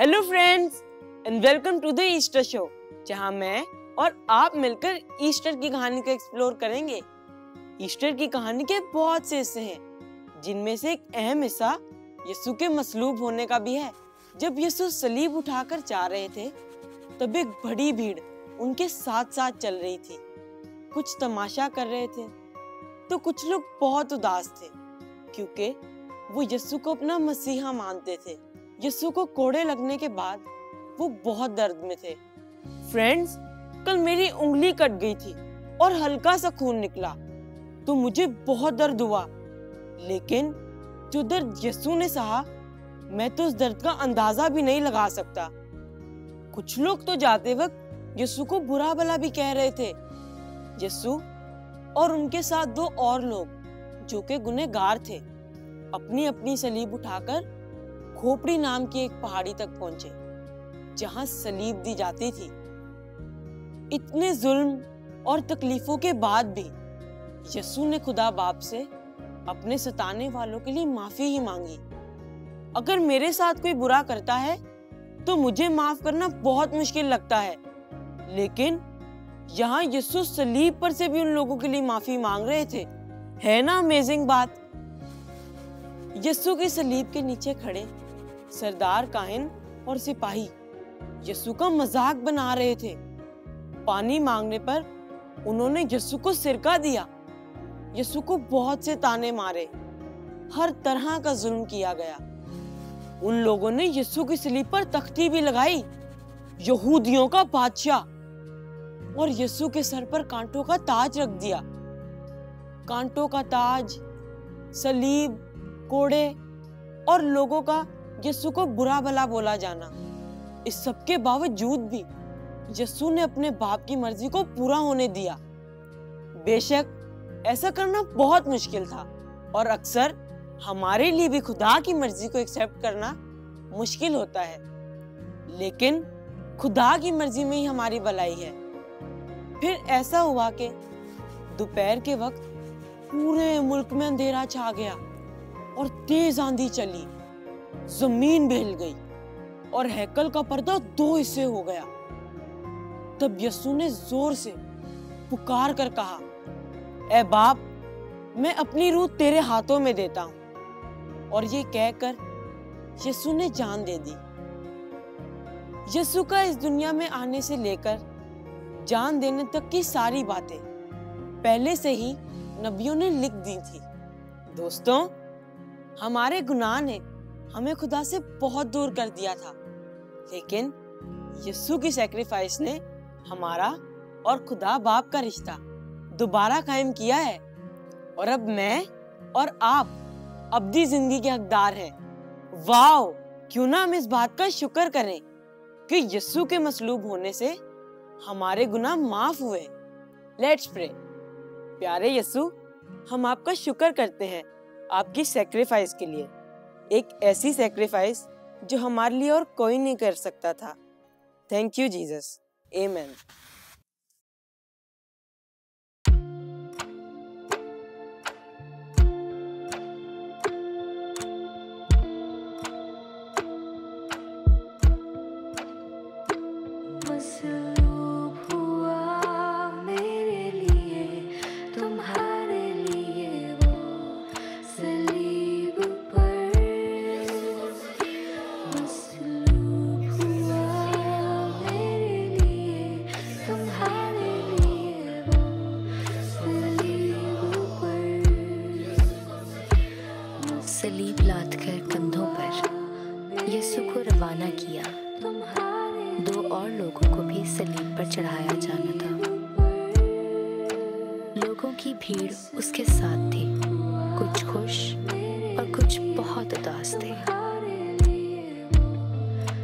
Hello friends and welcome to the Easter show, जहां मैं और आप मिलकर ईस्टर की कहानी को एक्सप्लोर करेंगे। ईस्टर की कहानी के बहुत से हिस्से हैं, जिनमें से एक अहम हिस्सा यीशु के मसलूब होने का भी है। जब यीशु सलीब उठाकर जा रहे थे, तब एक बड़ी भीड़ उनके साथ साथ चल रही थी। कुछ तमाशा कर रहे थे, तो कुछ लोग बहुत उदास थे, क्योंकि वो यीशु को अपना मसीहा मानते थे। यीशु को कोड़े लगने के बाद वो बहुत दर्द में थे। फ्रेंड्स, कल मेरी उंगली कट गई थी और हल्का सा खून निकला, तो मुझे बहुत दर्द हुआ। लेकिन जो दर्द यीशु ने सहा, मैं तो उस दर्द का अंदाजा भी नहीं लगा सकता। कुछ लोग तो जाते वक्त यीशु को बुरा भला भी कह रहे थे। यीशु और उनके साथ दो और लोग जो कि गुनहगार थे, अपनी अपनी सलीब उठाकर खोपड़ी नाम की एक पहाड़ी तक पहुंचे, जहां सलीब दी जाती थी। इतने जुल्म और तकलीफों के बाद भी यीशु ने खुदा बाप से अपने सताने वालों के लिए माफी ही मांगी। अगर मेरे साथ कोई बुरा करता है तो मुझे माफ करना बहुत मुश्किल लगता है, लेकिन यहाँ यीशु सलीब पर से भी उन लोगों के लिए माफी मांग रहे थे। है ना अमेजिंग बात। यीशु की सलीब के नीचे खड़े सरदार काहिन और सिपाही यीशु का मजाक बना रहे थे। पानी मांगने पर उन्होंने यीशु को सिरका दिया। यीशु को बहुत से ताने मारे, हर तरह का जुल्म किया गया। उन लोगों ने यीशु की सलीब पर तख्ती भी लगाई, यहूदियों का बादशाह, और यीशु के सर पर कांटों का ताज रख दिया। कांटों का ताज, सलीब, कोड़े और लोगों का यीशु को बुरा भला बोला जाना, इस सब के बावजूद भी यीशु ने अपने बाप की मर्जी को पूरा होने दिया। बेशक ऐसा करना बहुत मुश्किल था, और अक्सर हमारे लिए भी खुदा की मर्जी को एक्सेप्ट करना मुश्किल होता है, लेकिन खुदा की मर्जी में ही हमारी भलाई है। फिर ऐसा हुआ कि दोपहर के वक्त पूरे मुल्क में अंधेरा छा गया और तेज आंधी चली, जमीन बहल गई और हैकल का पर्दा दो हिस्से हो गया। तब यीशु ने जोर से पुकार कर कहा, ऐ बाप, मैं अपनी रूह तेरे हाथों में देता हूं। और ये कहकर यीशु ने जान दे दी। यीशु का इस दुनिया में आने से लेकर जान देने तक की सारी बातें पहले से ही नबियों ने लिख दी थी। दोस्तों, हमारे गुनाह ने हमें खुदा से बहुत दूर कर दिया था, लेकिन यीशु की सैक्रिफाइस ने हमारा और खुदा बाप का रिश्ता दोबारा कायम किया है, और अब मैं और आप अब्दी जिंदगी के हकदार हैं। वाओ, क्यों ना हम इस बात का शुक्र करें कि यीशु के मसलूब होने से हमारे गुनाह माफ हुए। Let's pray. प्यारे यीशु, हम आपका शुक्र करते हैं आपकी सैक्रिफाइस के लिए, एक ऐसी सैक्रिफाइस जो हमारे लिए और कोई नहीं कर सकता था। Thank you Jesus. आमेन। सलीब लादकर कंधों पर यीशु को रवाना किया। दो और लोगों को भी सलीब पर चढ़ाया जाना था। लोगों की भीड़ उसके साथ थी, कुछ खुश और कुछ बहुत उदास थे।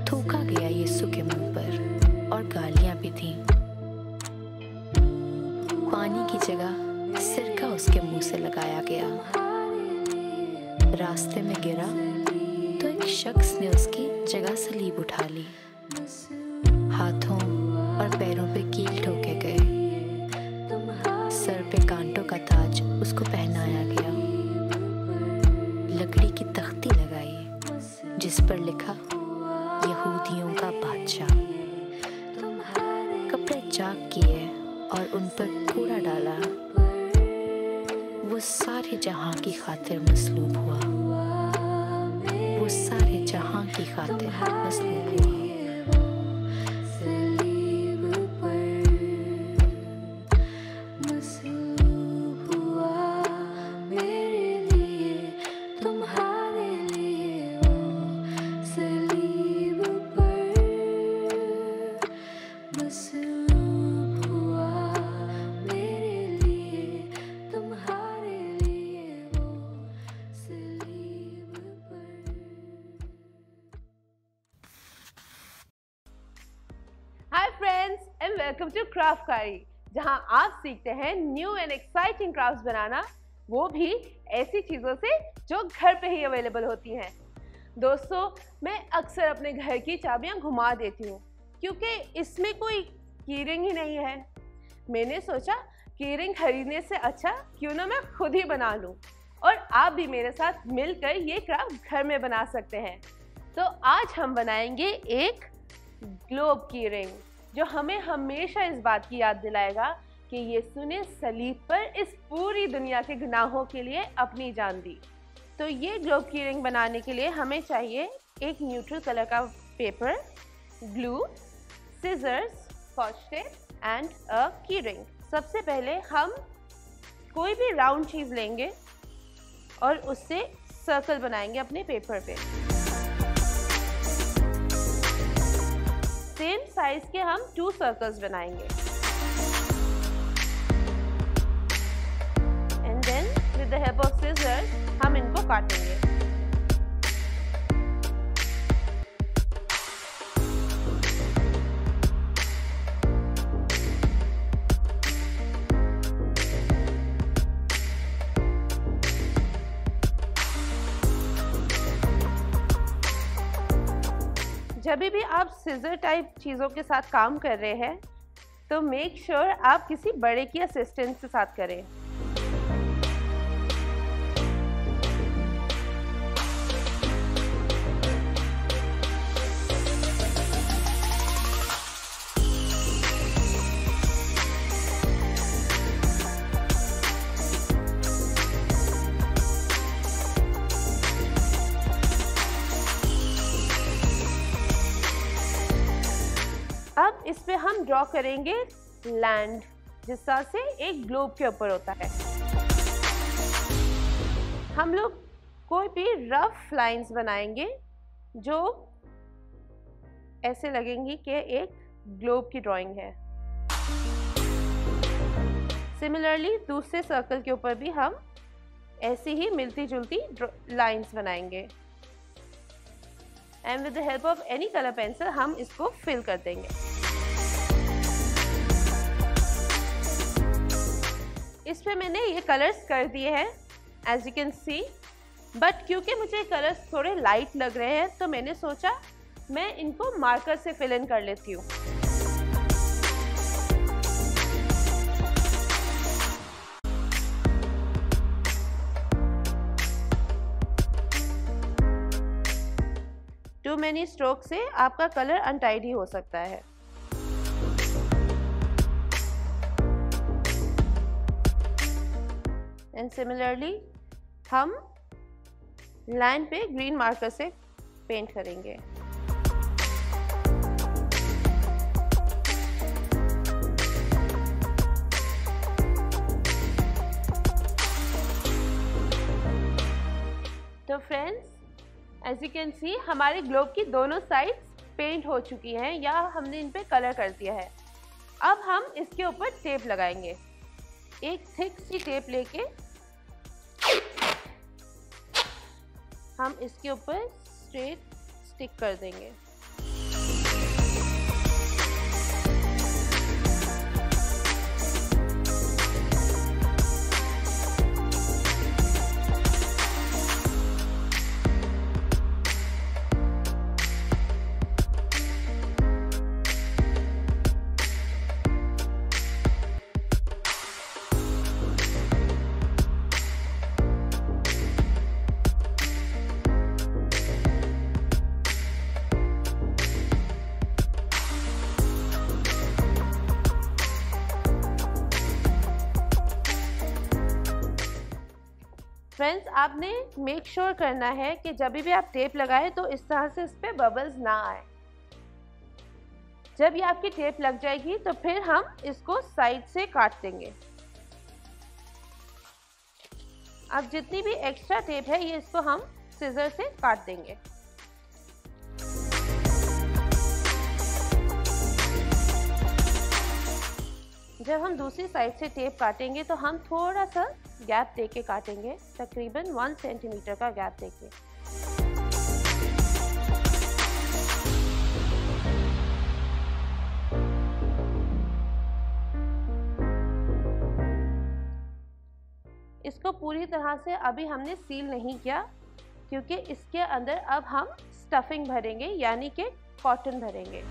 थूका गया यीशु के मुंह पर और गालियां भी थीं। पानी की जगह सिरका उसके मुंह से लगाया गया। रास्ते में गिरा तो एक शख्स ने उसकी जगह सलीब उठा ली। हाथों और पैरों पे कील ठोके गए। सर पे कांटों का ताज उसको पहनाया गया। लकड़ी की तख्ती लगाई जिस पर लिखा यहूदियों मजाक किए और उन पर कूड़ा डाला, वो सारे जहां की खातिर मसलूब हुआ, वो सारे जहां की खातिर मसलूब हुआ। वेलकम टू क्राफ्टकारी, जहां आप सीखते हैं न्यू एंड एक्साइटिंग क्राफ्ट्स बनाना, वो भी ऐसी चीज़ों से जो घर पे ही अवेलेबल होती हैं। दोस्तों, मैं अक्सर अपने घर की चाबियां घुमा देती हूँ क्योंकि इसमें कोई कीरिंग ही नहीं है। मैंने सोचा कीरिंग खरीदने से अच्छा क्यों ना मैं खुद ही बना लूँ, और आप भी मेरे साथ मिलकर ये क्राफ्ट घर में बना सकते हैं। तो आज हम बनाएंगे एक ग्लोब कीरिंग, जो हमें हमेशा इस बात की याद दिलाएगा कि यीशु ने सलीब पर इस पूरी दुनिया के गुनाहों के लिए अपनी जान दी। तो ये ग्लोब की रिंग बनाने के लिए हमें चाहिए एक न्यूट्रल कलर का paper, glue, scissors, scotch tape and a key ring. सबसे पहले हम कोई भी राउंड चीज़ लेंगे और उससे सर्कल बनाएंगे अपने पेपर पे। सेम साइज के हम 2 सर्कल्स बनाएंगे and then with the help of scissors हम इनको काटेंगे। जब भी आप सिजर टाइप चीज़ों के साथ काम कर रहे हैं तो मेक श्योर आप किसी बड़े की असिस्टेंस के साथ करें। अब इस पे हम ड्रॉ करेंगे लैंड, जिस तरह से एक ग्लोब के ऊपर होता है। हम लोग कोई भी रफ लाइंस बनाएंगे जो ऐसे लगेंगी कि एक ग्लोब की ड्राइंग है। सिमिलरली दूसरे सर्कल के ऊपर भी हम ऐसी ही मिलती जुलती लाइंस बनाएंगे and with the help of any colour pencil हम इसको फिल कर देंगे। इस पे मैंने ये कलर्स कर दिए हैं as you can see, but क्योंकि मुझे कलर्स थोड़े लाइट लग रहे हैं तो मैंने सोचा मैं इनको मार्कर से फिल इन कर लेती हूँ। टू मेनी स्ट्रोक से आपका कलर अनटाइडी हो सकता है। एंड सिमिलरली हम लाइन पे ग्रीन मार्कर से पेंट करेंगे। तो friends, as you can see हमारे ग्लोब की दोनों साइड्स पेंट हो चुकी हैं या हमने इन पे कलर कर दिया है। अब हम इसके ऊपर टेप लगाएंगे। एक थिक सी टेप लेके हम इसके ऊपर स्ट्रेट स्टिक कर देंगे। फ्रेंड्स, आपने मेक श्योर करना है कि जब भी आप टेप लगाएं तो इस तरह से इस पे बबल्स ना आए। जब ये आपकी टेप लग जाएगी तो फिर हम इसको साइड से काट देंगे। अब जितनी भी एक्स्ट्रा टेप है ये इसको हम सिजर से काट देंगे। जब हम दूसरी साइड से टेप काटेंगे तो हम थोड़ा सा गैप देके काटेंगे, तकरीबन 1 सेंटीमीटर का गैप देके। इसको पूरी तरह से अभी हमने सील नहीं किया क्योंकि इसके अंदर अब हम स्टफिंग भरेंगे, यानी कि कॉटन भरेंगे।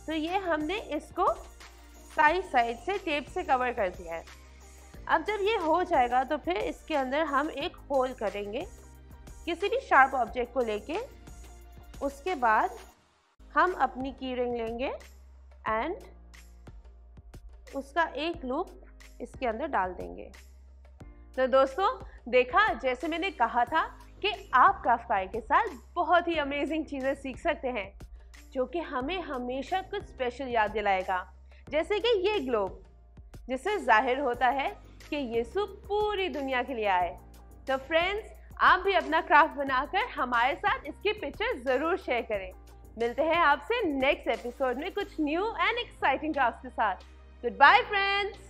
तो ये हमने इसको साइड से टेप से कवर कर दिया है। अब जब ये हो जाएगा तो फिर इसके अंदर हम एक होल करेंगे किसी भी शार्प ऑब्जेक्ट को लेके। उसके बाद हम अपनी की रिंग लेंगे एंड उसका एक लूप इसके अंदर डाल देंगे। तो दोस्तों, देखा, जैसे मैंने कहा था कि आप क्राफ्टकारी के साथ बहुत ही अमेजिंग चीज़ें सीख सकते हैं जो कि हमें हमेशा कुछ स्पेशल याद दिलाएगा। जैसे कि ये ग्लोब, जिससे जाहिर होता है कि यीशु पूरी दुनिया के लिए आए। तो फ्रेंड्स, आप भी अपना क्राफ्ट बनाकर हमारे साथ इसकी पिक्चर ज़रूर शेयर करें। मिलते हैं आपसे नेक्स्ट एपिसोड में कुछ न्यू एंड एक्साइटिंग क्राफ्ट के साथ। Goodbye friends.